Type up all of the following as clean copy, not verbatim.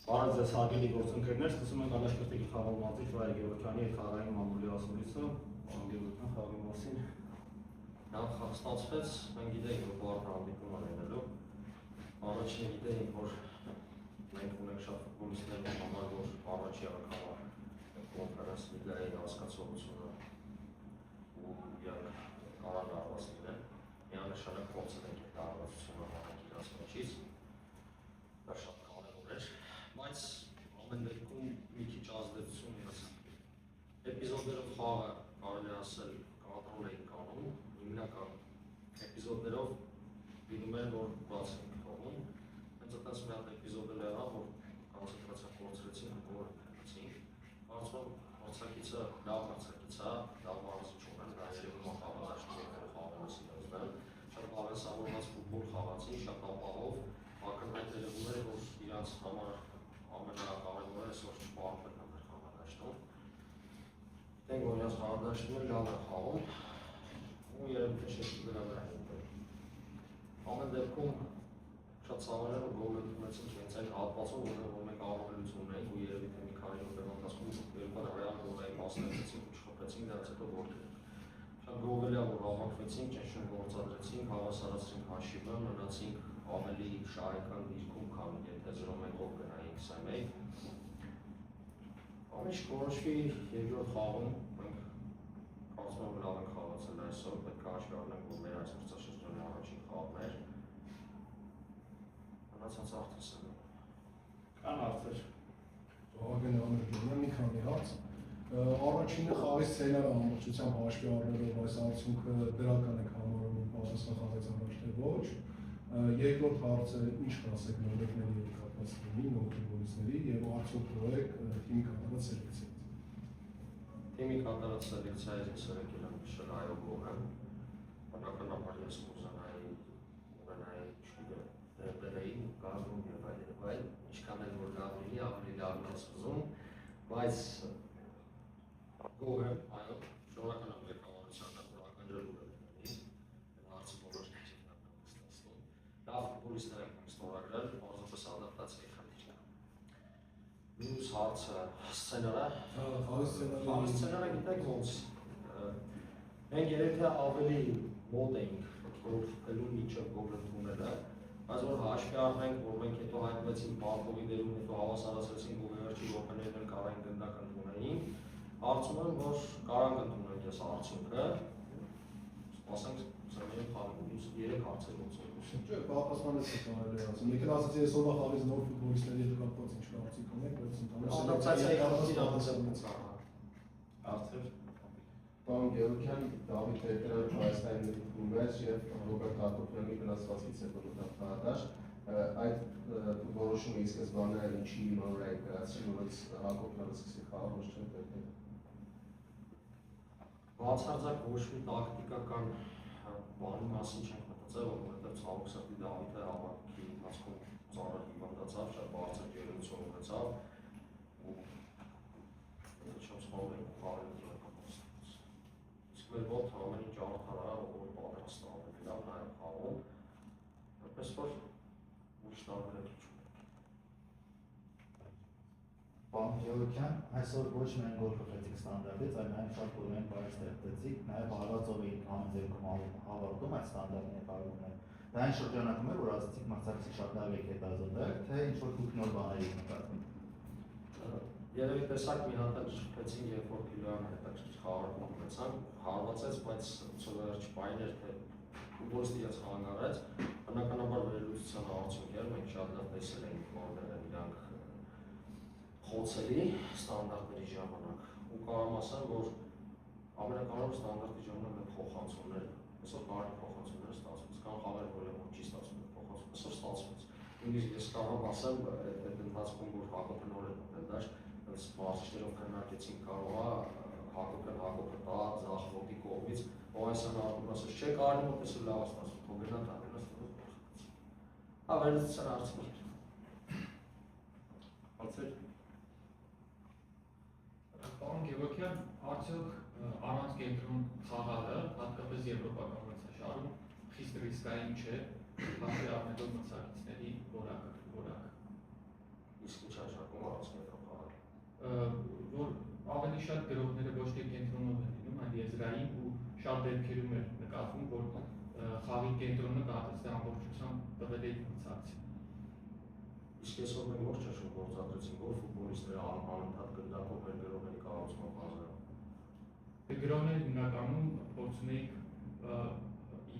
Բարև ձեզ հարգելի գործընկերներ, սկսում ենք Ալաշկրտիկի խաղալ մազիչ Վայր Գևորգյանի հետ խաղային մամուլի ասուլիսը, Գևորգյան խաղի մասին։ Նախ ստացվեց, մենք գիտեինք, որ բարդ հանդիպում անելու։ Առաջինը գիտեինք, որ մենք ունենք շատ ֆուտբոլիստների համար, որ առաջի անգամ կոնֆերանս լիգայի հասկացողությունը ու կարող արված լինեն։ Միանշանակ փորձել ենք այդ հարաբերությունը հանել իրաց մեջից։ Դա շատ կարևոր էր, բայց ամեն դեպքում մի քիչ ազդեցություն ունեցավ։ Էպիզոդներով խաղը կարելի ասել կոնտրոլ էին կանում, հիմնական էպիզոդներով լինում էր, որ բաց ենք թողում։ Հենց այդպես մի հատ էպիզոդ էլ եղավ, որ կոնցենտրացիա կորցրեցին, գոլը փոխեցին։ Կարծում եմ հարցակիցը լավ հարցակից է, լավ մարզիչ ունեն, դա երևում է խաղացողների խաղալուց իրազդան։ Շատ բավարարված ֆուտբոլ խաղացին, շատ ապահով, ակնհայտ երևում էր, որ իրանց համար ամենակարևորը այսօր չպարտվելն է խաղադաշտում։ Դենք որ իրաց խաղադաշտում լավ է խաղում, ու երևի թե շեշտը դրա վրա է։ Ամեն դեպքում շատ ցավալի է, որ գոլը ունեցինք հենց այդ հատվածում, որտեղ մենք առավելություն ունեինք ու երևի թե մի քանի րոպե ընթացքում երկու ռեալ գոլային մասնակցեցինք ու չխփեցինք, դրանից հետո գոլ կերնք։ Շատ գովելի է, որ հավաքվեցինք, ճնշում գործադրեցինք, հավասարացրինք հաշիվը, մնացինք ավելի շահեկան դիրքում, քան եթե 0-1-ով գնայինք սայմեյ։ Ամեն ինչ կորոշվի երկրորդ խաղում, մենք կարծում եմ լավ ենք խաղացել այսօր, պետք է հաշվի առնենք, որ մեր այս մրցաշրջանի առաջին խաղն էր։ Մնացած հարցը սա։ Կան հարցեր։ Ահագին ամենը մի քանի հարց։ Առաջինը խաղի սցենարը ամբողջությամբ հաշվի առնելով այս արդյունքը դրական եք համարում պատասխան խաղից առաջ թե ոչ։ Երկրորդ հարցը ինչ կասեք նորեկների հետ կապված լինի, նոր ֆուտբոլիստների եւ արդյոք եք թիմի կատարած սելեկցիայից։ Թիմի կատարած սելեկցիայից ես եկել եմ նշել այո գողը։ Բնականաբար ես կուզենայի ունենայի, չգիտեմ, դերբերեին, գազում եւ այլն, ինչքան էլ որ լավ լինի, ավելի լավն է սկզում, բայց գողը, այո, շնորհակալ եմ ղեկավարությանը, որ ականջալուր է լինի, հարցը բոլորն են ստացվում։ Լավ ֆուտբոլիստներ ենք ստորագրել, բարձրապես ադապտացիայի խնդիրն է։ Մյուս հարցը սցենարը։ Խաղի սցենարը գիտեք ոնց։ Մենք երևի թե ավելի մոտ էինք գոլ խփելու միջև գոլ ընդունելը, բայց որ հաշվի առնենք, որ մենք հետո հայտնվեցինք բախողի դերում, հետո հավասարացրեցինք ու վերջի րոպեներն էլ կարային գնդակ ընդունեին, կարծում եմ, որ կարող ենք ընդունել այս արդյունքը, սպասենք սրմերի խաղում 3 հարցեր ոնց է։ Չէ, պատասխանեցի կարելի ասում։ Եկել ասացի այսօրվա խաղից նոր ֆուտբոլիստների հետ կապված ինչ կարծիք ունեք, բայց ընդհանրապես Հարցեր։ Պարոն Գևորգյան, Դավիթ Տերտերյանը Հայաստանի նկատմամբ եւ Ռոբերտ Հակոբյանի վնասվածքից հետո դատադաշտ այդ որոշումը ի սկզբանե ինչի նոր է գրացրել, որից Հակոբյանը սկսի խաղալ ոչ թե Տերտերյանը։ Բացարձակ ոչ մի տակտիկական բանի մասին չենք մտածել, որովհետև ցավոք սրտի Դավիթը հավաքի ընթացքում ծառայ հիվանդացավ, շատ բարձր ջերմություն ունեցավ ու չեմ սպառել խաղալու դրական։ Իսկ մեր մոտ ամեն ինչ արդար է, որ պատրաստ է ավելի լավ նաև խաղում, այնպես որ ուրիշ տարբերակ չունենք։ Պարոն Գևորգյան, այսօր ոչ միայն գոլ խփեցիք ստանդարտից, այլ նաև շատ գոլային պայել ստեղծեցիք, նաև հարվածով էիք ամեն դեպքում հավատում այդ ստանդարտների կարողությունը։ Դա այն շրջանակում էր, որ ասացիք մրցակցի շատ լավ եք հետազոտել, թե ինչ-որ դուք նոր բաներ եք նկատում։ Երևի տեսակ մի հատ էլ շփվեցինք, երբ որ Փիլոյանը հետաքրքիր խաղարկում ունեցանք, հարվածեց, բայց ցույց չպայն էր, թե ֆուտբոլիստի իրաց խանգարեց, բնականաբար վերելուծության արդյունք էր, մենք շատ լավ տեսել էինք, որտեղ են իրանք խոցելի ստանդարտների ժամանակ ու կարող ասեմ, որ ամենակարևորը ստանդարտի ժամանակ այդ փոխանցումները, այսօր կարելի փոխանցումները ստացվեց, կան խաղեր, որը չի ստացվում փոխանցում, այսօր ստացվեց։ Նույնիսկ ես կարող ասեմ, այդ ընթացքում որ Հակոբը նոր է մտել դաշտ, այս մարզիչներով քննարկեցինք, կարող է Հակոբը տա ձախ ոտի կողմից, Օվանեսյանը արտում ասեց, չէ, կարելի մոտեցել լավ ստացվում, թող գնա տանելա ստացվում։ Հա, վերլուծության հարցեր։ Հարցեր։ Պարոն Գևորգյան, արդյոք առանց կենտրոն խաղալը, հատկապես եվրոպական մրցաշարում, խիստ ռիսկային չէ, հաշվի առնելով մրցակիցների որակը։ Իսկ ինչ ավելի շատ գրողները ոչ թե կենտրոնում են լինում, այլ եզրային ու շատ դեպքերում է նկատվում, որ խաղի կենտրոնը կհատեցի ամբողջությամբ տվել է մրցակցին։ Իսկ այսօր մենք ոչ ճաշում գործադրեցինք, որ ֆուտբոլիստները անընդհատ գնդակով մեր գրողների կառուցման բազարը։ Գրողները հիմնականում փորձում էինք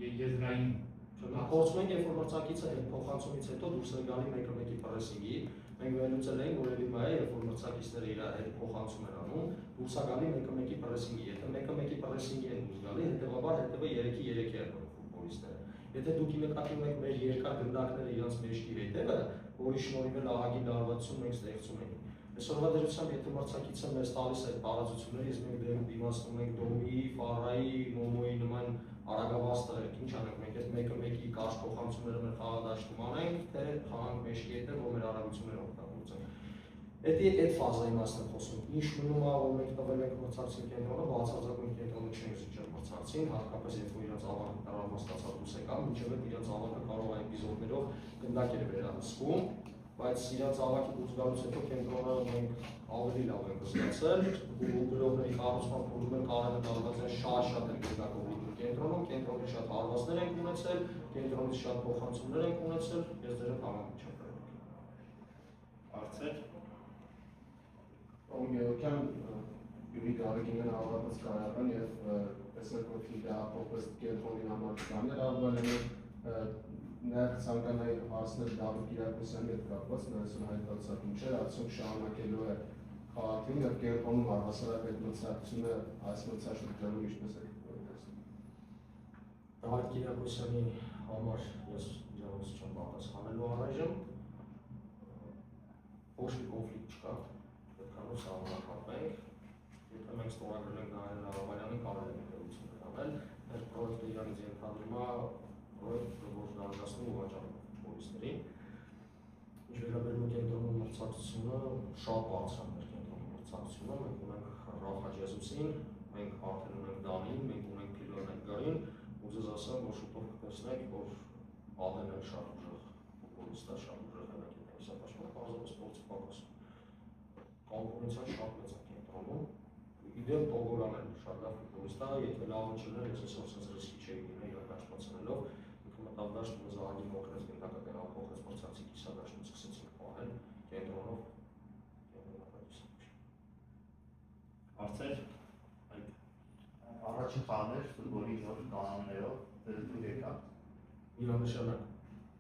եզրային Փորձում ենք երբ որ մրցակիցը այդ փոխանցումից հետո դուրս է գալի մեկը մեկի պրեսինգի, մենք վերլուծել էինք, որ ելիմա է, երբ որ մրցակիցները իր այդ փոխանցում են անում, դուրս է գալի մեկը մեկի պրեսինգի, եթե մեկը մեկի պրեսինգի են դուրս գալի, հետևաբար հետևը 3-3 է անում ֆուտբոլիստները։ Եթե դուք նկատում եք մեր երկար գնդակները իրենց մեջքի հետևը, որի շնորհիվ էլ ահագին լարվածություն մենք ստեղծում ենք։ Այսօրվա դրությամբ եթե մրցակիցը մեզ տալիս այդ տարածությունները, իսկ մենք դրանք դիմացնում ենք Դոմիի, Ֆարայի, Մոմոյի նման արագավազ տղերք, ինչ անենք, մենք այդ մեկը մեկի կարճ փոխանցումները մեր խաղադաշտում անենք, թե խաղանք մեջքի հետ, որ մեր արագությունները օգտագործենք։ Այդ ֆազայի մասն եմ խոսում։ Ինչ մնում է, որ մենք տվել ենք մրցակցին կենտրոնը, բացարձակում կենտրոնը չենք զիջել մրցակցին, հատկապես երբ որ իրենց ավարտը տարածված ստացած դուրս եկան, մինչև այդ իրենց ավարտը կարող է էպիզոդներով գնդակեր վերահսկում, բայց իրենց ավարտի դուրս գալուց հետո կենտրոնը մենք ավելի լավ ենք զգացել, ու գրողների կառուցման փուլում են Կարենը Դալգազյանը շատ են գնդակով լինում կենտրոնում, կենտրոնից շատ հարվածներ ենք ունեցել, կենտրոնից շատ փոխանցումներ ենք ունեցել, ես դեռ համակարգ չեմ վերել։ Հարցեր։ Գեորգյան Գյումրի Գարեգինն ավարտած կայական եւ տեսնեք որ դա փոքր կենտրոնի համար բաներ ավելել Նաև ցանկանայի հարցներ Դավիթ Կիրակոսյանի հետ կապված նրանցում հայտարարած ինչեր արդյոք շարունակելու է քաղաքին եւ կենտրոնում առհասարակ այդ մրցակցությունը այս մրցաշրջանում ինչպես է տեսնում։ Դավիթ Կիրակոսյանի համար ես իրավունք չեմ պատասխանելու առայժմ ոչ մի կոնֆլիկտ չկա, պետք է նոր սահմանափակվենք, եթե մենք ստորագրել ենք Նահել Ղարաբանյանին կարելի է ներկայություններ անել, մեր պրոյեկտը իրանից ենթադրում է պրոյեկտը, որ դարձնում ու վաճառում ֆուտբոլիստներին։ Ինչ վերաբերում է կենտրոնում մրցակցությունը, շատ բարձր է մեր կենտրոնում մրցակցությունը, մենք ունենք Ռաֆա Ջեզուսին, մենք արդեն ունենք Դանին, մենք ունենք Փիլոն Էդգարին, ու ձեզ ասեմ, որ շուտով կտեսնեք, որ Ադենը շատ ուժեղ ֆուտբոլիստ է, շատ ուժեղ հնագիտային պարզապես փորձի պակաս։ Կոնկուրենցիան շատ մեծ է կենտրոնում, իդեպ Տոգորան էլ շատ լավ ֆուտբոլիստ է, եթե լավ չլներ, ես այսօր sense ռիսկի չէի գնա իր դաշտացնելով, ինքը մտավ դաշտում զահագին օգնեց գնդակական փոխեց մրցակցի կիսադաշտում սկսեցինք պահել կենտրոնով Հարցեր։ Առաջին խաղներ ֆուտբոլի նոր կանոններով դրդուր եկավ։ Միանշանակ։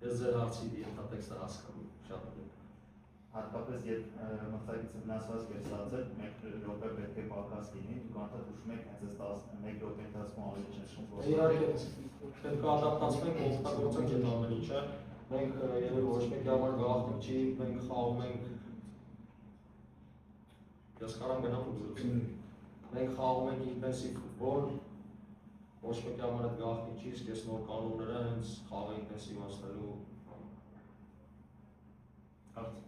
Ես ձեր հարցի ենթատեքստը հասկանում շատ լավ։ Հատկապես երբ մրցակիցը վնասված կերսացել, մեկ րոպե պետք է պակաս լինի, դուք անդադ հուշում եք հենց այս 11 րոպե ընթացքում ավելի ճնշում Իհարկե, պետք է ադապտացվենք, օգտագործենք այդ ամեն ինչը։ Մենք երևի ոչ մեկի համար գաղտնիք չի, մենք խաղում ենք ես կարամ գնամ ֆուտբոլ։ Մենք խաղում ենք ինտենսիվ ֆուտբոլ, ոչ մեկի համար այդ գաղտնիք չի, իսկ այս նոր կանոնները հենց խաղը ինտենսիվացնելու Հարց։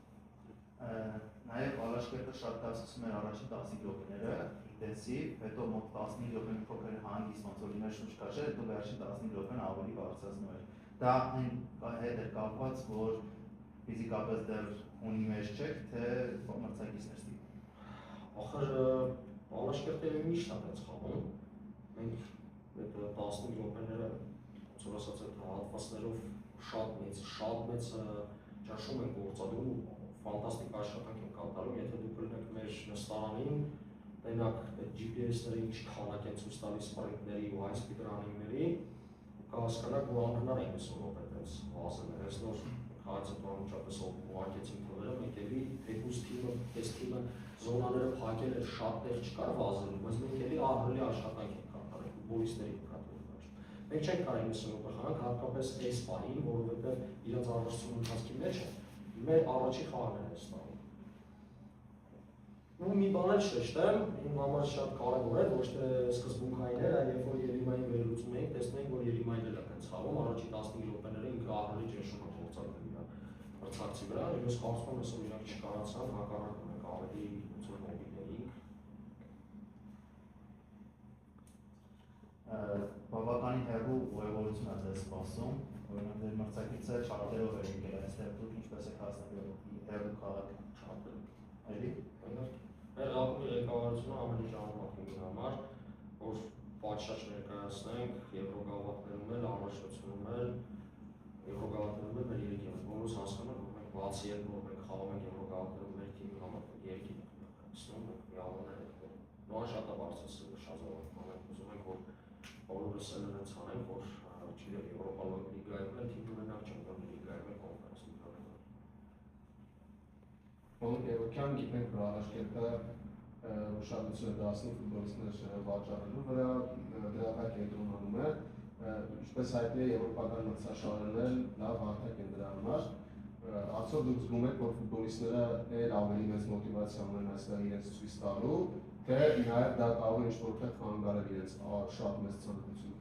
Նաև Ալաշկերտը շատ դասում էր առաջին 15 րոպեները, ինտենսիվ, հետո մոտ 15 րոպեն փոքր հանգիստ ոնց որ իներ շունչ քաշել, հետո վերջին 15 րոպեն ավելի բարձրացնում էր։ Դա այն հետ էր կապված, որ ֆիզիկապես դեռ ունի մեջ չեք, թե մրցակիցներ ստիպում։ Ախր Ալաշկերտը միշտ է այդպես խաղում։ Մենք այդ 15 րոպեները ոնց որ ասած այդ հատվածներով շատ մեծ ճաշում են գործադրում, ֆանտաստիկ աշխատանք են կատարում, եթե դուք գտնեք մեր նստարանին, տենակ այդ GPS-ները ինչ քանակ են ցույց տալիս սպրինտների ու high speed running-ների, կհասկանաք, որ անհնար է 90 րոպե այդպես վազել, այս նոր խաղից հետո անմիջապես ուղարկեցին թվերը, մենք էլի թեկուզ թիմը, այս թիմը զոնաները փակել էր, շատ տեղ չկար վազելու, բայց մենք էլի ահռելի աշխատանք ենք կատարել ֆուտբոլիստների նկատմամբ։ Մենք չենք կարող 90 րոպե խաղանք, հատկապես այս պահին, որովհետև իրենց առողջության ընթացքի մեջ է մեր առաջի խաղն է ստանում։ Ու մի բան էլ շեշտեմ, իմ համար շատ կարևոր է, ոչ թե սկզբունքային էր, այլ երբ որ Երիմային վերլուծում էինք, տեսնում ենք, որ Երիմային էլ է այդպես խաղում, առաջի 15 րոպեները ինքը ահռելի ճնշում է գործադրում իր մրցակցի վրա, ես կարծում եմ, այսօր իրանք չկարացան, հակառակ ունենք ավելի ոնց որ մոբիլների։ Բավականին հեռու ուղևորություն է ձեզ սպասում, օրինակ ձեր մրցակիցը շատերով է եկել այստեղ, դուք ինչպես եք հասնել հեռու քաղաք։ Շատ Էլի։ Մեր ակումբի ղեկավարը շնորհակալություն ամենի ժամանակ ինձ համար, որ պատշաճ ներկայացնենք Եվրոգավաթներում էլ, առաջնությունում էլ, Եվրոգավաթներում էլ մեր երկիրը, բոլորս հասկանում ենք, որ մենք բացի այդ, որ մենք խաղում ենք Եվրոգավաթներում մեր թիմի համար, երկիրը ներկայացնում ենք, միավորներ ենք, նոյն շատ է բարձր շազավորվում, մենք ուզում ենք, որ բոլորս էլ այնց անենք, որ չգիտեմ, Եվրոպա լիգայում էլ թիմ ունենանք, Չեմպիոնների լիգայում էլ կոնֆերանս լիգայում։ Բոլոր Գևորգյան գիտենք, որ Արաշկերտը ուշադրություն է դարձնում ֆուտբոլիստներ վաճառելու վրա, դրական կենտրոնանում է, ինչպես հայտնի է եվրոպական մրցաշարերն էլ լավ հարթակ են դրա համար։ Արդյոք դուք զգում եք, որ ֆուտբոլիստները էլ ավելի մեծ մոտիվացիա ունեն այստեղ իրենց ցույց տալու, թե նաև դա կարող է ինչ-որ խանգարել իրենց շատ մեծ ցանկությունը։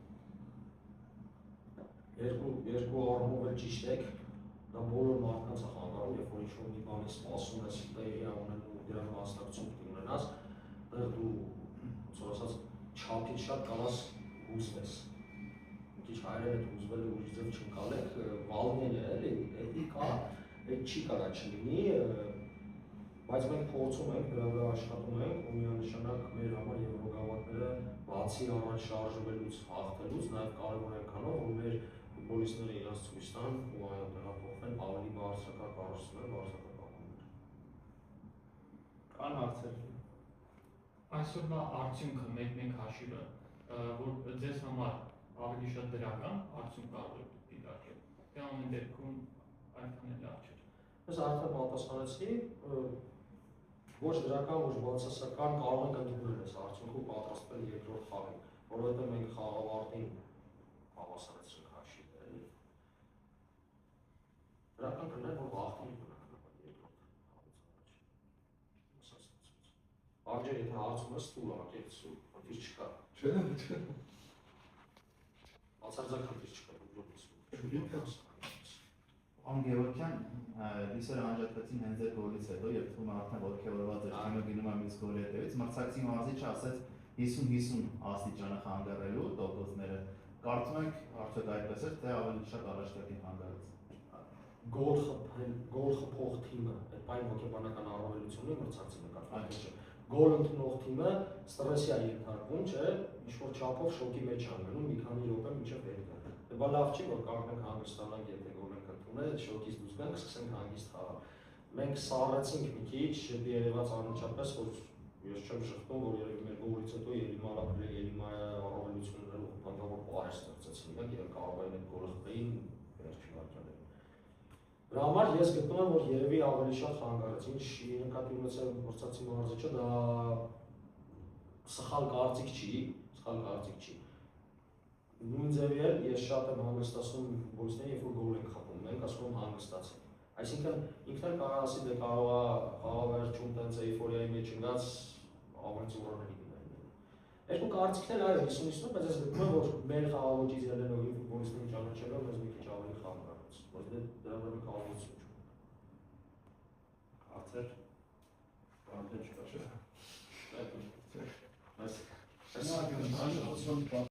Երկու առումով էլ ճիշտ եք, դա բոլոր մարդկանց է խանգարում, երբ որ ինչ-որ մի բանի սպասում ես, տեղի ունեն ու դրա մասնակցություն պետք ունենաս, դեռ դու ոնց որ ասած չափից շատ կարաս հուզվես։ Մի քիչ հայերեն այդ հուզվելը ուրիշ ձև չընկալեք, վալնել է, էլի, էդի կա, այդ չի կարա չլինի, բայց մենք փորձում ենք, դրա վրա աշխատում ենք ու միանշանակ մեր համար Եվրոգավաթները բացի առաջ շարժվելուց, հաղթելուց, նաև կարևոր են կանով, որ մեր ֆուտբոլիստները իրենց ցույց տան ու այո տեղափոխվեն ավելի բարձրակարգ կառույցներ, բարձրակարգ ակումբներ։ Կան հարցեր։ Այսօրվա արդյունքը մեկ հաշիվը, որ ձեզ համար ավելի շատ դրական արդյունք կարող է դիտարկել, թե ամեն դեպքում այդքան էլ լավ չէ։ Ես արդեն պատասխանեցի, ոչ դրական, ոչ բացասական կարող ենք ընդունել այս արդյունքը ու պատրաստվել երկրորդ խաղին, որովհետև մենք խաղավարտին հավասարեցրինք հաշիվը, էլի։ Դրական կլիներ, որ վախտին բնականաբար երկրորդ խաղից առաջ։ Աջեր, եթե հարցում ես ստուլ ակեց ու խնդիր չկա։ Չէ։ Բացարձակ խնդիր չկա, Պարոն Գևորգյան, լույսերը անջատվեցին հենց այդ գոլից հետո, երբ թվում է արդեն ոգևորված էր թիմը գնում է մյուս գոլի հետևից, մրցակցի մարզիչը ասեց 50-50 աստիճանը խանգարելու տոկոսները։ Կարծում եք, արդյոք այդպես էր, թե ավելի շատ առաջարկին խանգարեց։ Գոլ խփող թիմը, այդ պայն հոգեբանական առավելությունն է մրցակցի նկատմամբ չէ։ Գոլ ընդունող թիմը ստրեսի է ենթարկվում, չէ, ինչ-որ չափով շոկի մեջ է անգնում, մի քանի րոպե մինչև վեր գա։ Դա լավ չի, որ կարող ենք հանգստանանք, եթե գոլ ենք ընդունել, շոկից դուրս գանք, սկսենք հանգիստ խաղալ։ Մենք սառեցինք մի քիչ, երևաց անմիջապես, որ ես չեմ շփվում, որ երևի մեր գոլից հետո Ելիմարը առավելություններ ու բանտավոր պահեր ստեղծեցին, իրենք կարող են այդ գոլը խփեին վերջին վարքյաներում։ Դրա համար ես գտնում եմ, որ երևի ավելի շատ խանգարեց, ինչ նկատի ունեցել մրցակցի մարզիչը, դա սխալ կարծիք չի։ Նույն ձևի էլ ես շատ եմ հանգստացնում ֆուտբոլիստներին, երբ որ գոլ են խփում, մենք ասում եմ հանգստացեք։ Այսինքն ինքն էլ կարող ասի, դե կարող է խաղավերջում տենց էյֆորիայի մեջ ընկած ավելի ծուռաների գնալ։ Երկու կարծիքներ այո 50-50, բայց ես գտնում եմ, որ մեր խաղաոճից ելնելով ֆուտբոլիստներին ճանաչելով մեզ մի քիչ ավելի խանգարեց, բայց դրա վրա կարողություն չունենք։ Հարցեր։ Բանտեր չկա, չէ՞։ Այս